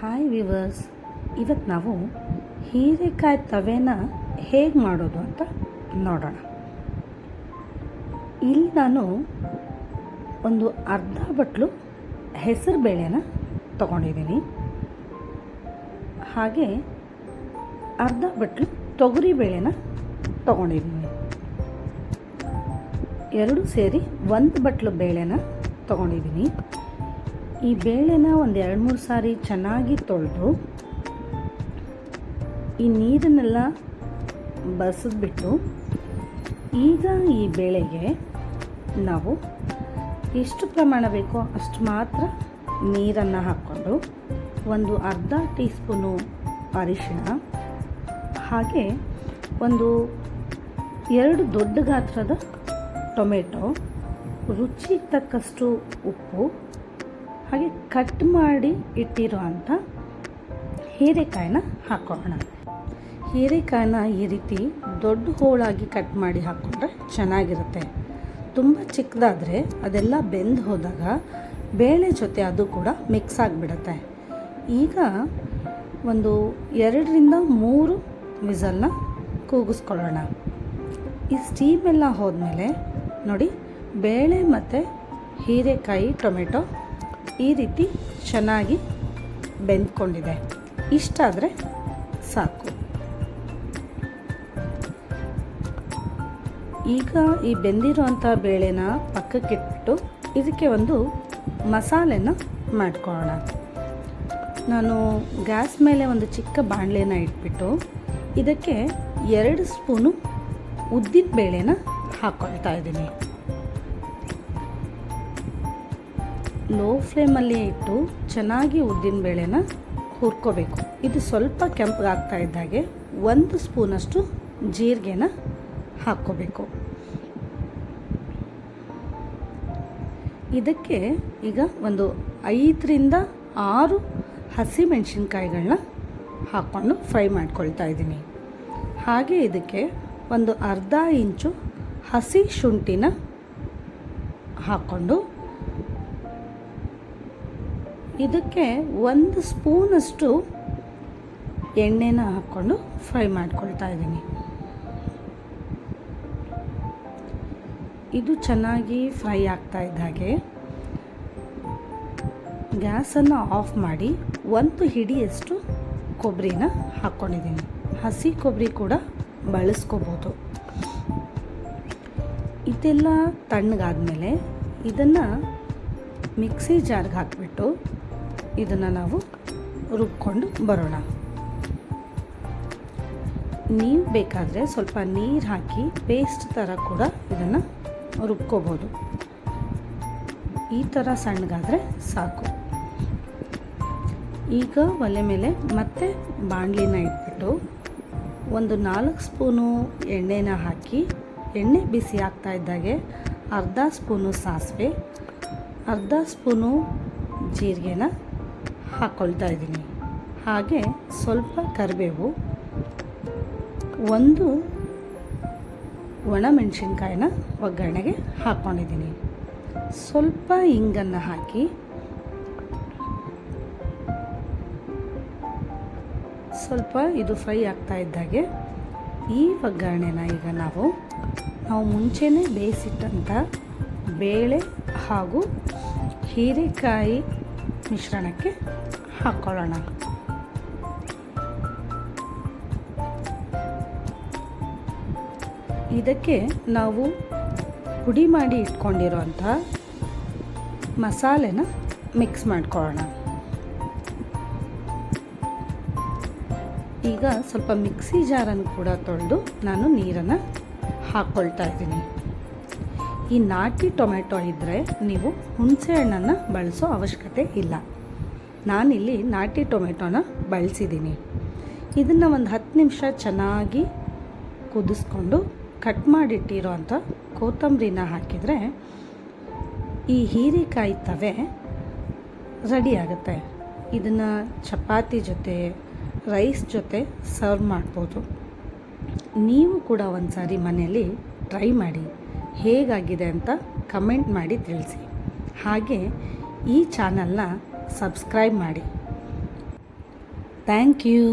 Hi viewers, ಇವತ್ತು ನಾವು ಹೀರೆಕಾಯಿ ತವೆನ ಹೇಗೆ ಮಾಡೋದು ಅಂತ ನೋಡೋಣ. ಇಲ್ಲಿ ನಾನು ಒಂದು ಅರ್ಧ ಬಟ್ಲು ಹೆಸರು ಬೇಳೆನ ತೊಗೊಂಡಿದ್ದೀನಿ. ಹಾಗೆ ಅರ್ಧ ಬಟ್ಲು ತೊಗರಿ ಬೇಳೆನ ತೊಗೊಂಡಿದ್ದೀನಿ. ಎರಡು ಸೇರಿ ಒಂದು ಬಟ್ಲು ಬೇಳೆನ ತೊಗೊಂಡಿದ್ದೀನಿ. ಈ ಬೇಳೆನ ಒಂದು 2-3 ಸಾರಿ ಚೆನ್ನಾಗಿ ತೊಳೆದು ಈ ನೀರನ್ನೆಲ್ಲ ಬಸಿದ್ಬಿಟ್ಟು ಈಗ ಈ ಬೇಳೆಗೆ ನಾವು ಎಷ್ಟು ಪ್ರಮಾಣ ಬೇಕೋ ಅಷ್ಟು ಮಾತ್ರ ನೀರನ್ನು ಹಾಕ್ಕೊಂಡು ಒಂದು ಅರ್ಧ ಟೀ ಸ್ಪೂನು ಅರಿಶಿಣ, ಹಾಗೆ ಒಂದು 2 ದೊಡ್ಡ ಗಾತ್ರದ ಟೊಮೆಟೊ, ರುಚಿಗೆ ತಕ್ಕಷ್ಟು ಉಪ್ಪು, ಹಾಗೆ ಕಟ್ ಮಾಡಿ ಇಟ್ಟಿರೋ ಅಂಥ ಹೀರೆಕಾಯಿನ ಹಾಕೋಣ. ಹೀರೆಕಾಯಿನ ಈ ರೀತಿ ದೊಡ್ಡ ಹೋಳಾಗಿ ಕಟ್ ಮಾಡಿ ಹಾಕ್ಕೊಂಡ್ರೆ ಚೆನ್ನಾಗಿರುತ್ತೆ. ತುಂಬ ಚಿಕ್ಕದಾದರೆ ಅದೆಲ್ಲ ಬೆಂದು ಹೋದಾಗ ಬೇಳೆ ಜೊತೆ ಅದು ಕೂಡ ಮಿಕ್ಸ್ ಆಗಿಬಿಡುತ್ತೆ. ಈಗ ಒಂದು 2-3 ವಿಸಲ್ನ ಕೂಗಿಸ್ಕೊಳ್ಳೋಣ. ಈ ಸ್ಟೀಮೆಲ್ಲ ಹೋದ್ಮೇಲೆ ನೋಡಿ, ಬೇಳೆ ಮತ್ತು ಹೀರೆಕಾಯಿ ಟೊಮೆಟೊ ಈ ರೀತಿ ಚೆನ್ನಾಗಿ ಬೆಂದ್ಕೊಂಡಿದೆ. ಇಷ್ಟಾದರೆ ಸಾಕು. ಈಗ ಈ ಬೆಂದಿರೋಂಥ ಬೇಳೆನ ಪಕ್ಕಕ್ಕಿಟ್ಬಿಟ್ಟು ಇದಕ್ಕೆ ಒಂದು ಮಸಾಲೆನ ಮಾಡ್ಕೊಳ್ಳೋಣ. ನಾನು ಗ್ಯಾಸ್ ಮೇಲೆ ಒಂದು ಚಿಕ್ಕ ಬಾಣಲೆನ ಇಟ್ಬಿಟ್ಟು ಇದಕ್ಕೆ 2 ಸ್ಪೂನು ಉದ್ದಿನ ಬೇಳೆನ ಹಾಕ್ಕೊಳ್ತಾ ಇದ್ದೀನಿ. ಲೋ ಫ್ಲೇಮಲ್ಲಿ ಇಟ್ಟು ಚೆನ್ನಾಗಿ ಉದ್ದಿನ ಬೇಳೆನ ಹುರ್ಕೋಬೇಕು. ಇದು ಸ್ವಲ್ಪ ಕೆಂಪಗಾಗ್ತಾ ಇದ್ದಾಗೆ 1 ಸ್ಪೂನಷ್ಟು ಜೀರಿಗೆನ ಹಾಕ್ಕೋಬೇಕು. ಇದಕ್ಕೆ ಈಗ ಒಂದು 5-6 ಹಸಿಮೆಣಸಿನ್ಕಾಯಿಗಳನ್ನ ಹಾಕ್ಕೊಂಡು ಫ್ರೈ ಮಾಡ್ಕೊಳ್ತಾ ಇದ್ದೀನಿ. ಹಾಗೆ ಇದಕ್ಕೆ ಒಂದು ಅರ್ಧ ಇಂಚು ಹಸಿ ಶುಂಠಿನ ಹಾಕ್ಕೊಂಡು ಇದಕ್ಕೆ 1 ಸ್ಪೂನಷ್ಟು ಎಣ್ಣೆನ ಹಾಕ್ಕೊಂಡು ಫ್ರೈ ಮಾಡ್ಕೊಳ್ತಾ ಇದ್ದೀನಿ. ಇದು ಚೆನ್ನಾಗಿ ಫ್ರೈ ಆಗ್ತಾ ಇದ್ದ ಹಾಗೆ ಗ್ಯಾಸನ್ನು ಆಫ್ ಮಾಡಿ 1 ಹಿಡಿಯಷ್ಟು ಕೊಬ್ಬರಿನ ಹಾಕ್ಕೊಂಡಿದ್ದೀನಿ. ಹಸಿ ಕೊಬ್ಬರಿ ಕೂಡ ಬಳಸ್ಕೋಬೋದು. ಇದೆಲ್ಲ ತಣ್ಣಗಾದ್ಮೇಲೆ ಇದನ್ನು ಮಿಕ್ಸಿ ಜಾರ್ಗೆ ಹಾಕಿಬಿಟ್ಟು ಇದನ್ನು ನಾವು ರುಬ್ಕೊಂಡು ಬರೋಣ. ನೀವು ಬೇಕಾದರೆ ಸ್ವಲ್ಪ ನೀರು ಹಾಕಿ ಪೇಸ್ಟ್ ಥರ ಕೂಡ ಇದನ್ನು ರುಬ್ಕೋಬೋದು. ಈ ಥರ ಸಣ್ಣಗಾದರೆ ಸಾಕು. ಈಗ ಒಲೆ ಮೇಲೆ ಮತ್ತೆ ಬಾಣಲಿನ ಇಟ್ಬಿಟ್ಟು ಒಂದು 4 ಸ್ಪೂನು ಎಣ್ಣೆನ ಹಾಕಿ, ಎಣ್ಣೆ ಬಿಸಿ ಆಗ್ತಾ ಇದ್ದಾಗೆ ಅರ್ಧ ಸ್ಪೂನು ಸಾಸಿವೆ, ಅರ್ಧ ಸ್ಪೂನು ಜೀರಿಗೆನ ಹಾಕ್ಕೊಳ್ತಾ ಇದ್ದೀನಿ. ಹಾಗೆ ಸ್ವಲ್ಪ ಕರಿಬೇವು, 1 ಒಣಮೆಣಸಿನ್ಕಾಯಿನ ಒಗ್ಗರಣೆಗೆ ಹಾಕ್ಕೊಂಡಿದ್ದೀನಿ. ಸ್ವಲ್ಪ ಇಂಗನ್ನು ಹಾಕಿ ಸ್ವಲ್ಪ ಇದು ಫ್ರೈ ಆಗ್ತಾ ಇದ್ದಾಗೆ ಈ ಒಗ್ಗರಣೆನ ಈಗ ನಾವು ಮುಂಚೆನೇ ಬೇಯಿಸಿಟ್ಟಂಥ ಬೇಳೆ ಹಾಗೂ ಹೀರೆಕಾಯಿ ಮಿಶ್ರಣಕ್ಕೆ ಹಾಕ್ಕೊಳ್ಳೋಣ. ಇದಕ್ಕೆ ನಾವು ಪುಡಿ ಮಾಡಿ ಇಟ್ಕೊಂಡಿರೋಂಥ ಮಸಾಲೆನ ಮಿಕ್ಸ್ ಮಾಡ್ಕೊಳ್ಳೋಣ. ಈಗ ಸ್ವಲ್ಪ ಮಿಕ್ಸಿ ಜಾರನ್ನು ಕೂಡ ತೊಳೆದು ನಾನು ನೀರನ್ನು ಹಾಕ್ಕೊಳ್ತಾ ಇದ್ದೀನಿ. ಈ ನಾಟಿ ಟೊಮೆಟೊ ಇದ್ದರೆ ನೀವು ಹುಣಸೆ ಹಣ್ಣನ್ನು ಬಳಸೋ ಅವಶ್ಯಕತೆ ಇಲ್ಲ. ನಾನಿಲ್ಲಿ ನಾಟಿ ಟೊಮೆಟೊನ ಬಳಸಿದ್ದೀನಿ. ಇದನ್ನು ಒಂದು 10 ನಿಮಿಷ ಚೆನ್ನಾಗಿ ಕುದಿಸ್ಕೊಂಡು ಕಟ್ ಮಾಡಿಟ್ಟಿರೋ ಅಂಥ ಕೊತ್ತಂಬರಿನ ಹಾಕಿದರೆ ಈ ಹೀರೆಕಾಯಿ ತವೆ ರೆಡಿ ಆಗುತ್ತೆ. ಇದನ್ನು ಚಪಾತಿ ಜೊತೆ, ರೈಸ್ ಜೊತೆ ಸರ್ವ್ ಮಾಡ್ಬೋದು. ನೀವು ಕೂಡ ಒಂದು ಸಾರಿ ಮನೆಯಲ್ಲಿ ಟ್ರೈ ಮಾಡಿ, ಹೇಗಾಗಿದೆ ಅಂತ ಕಮೆಂಟ್ ಮಾಡಿ ತಿಳಿಸಿ. ಹಾಗೆ ಈ ಚಾನಲ್ನ ಸಬ್ಸ್ಕ್ರೈಬ್ ಮಾಡಿ. Thank you.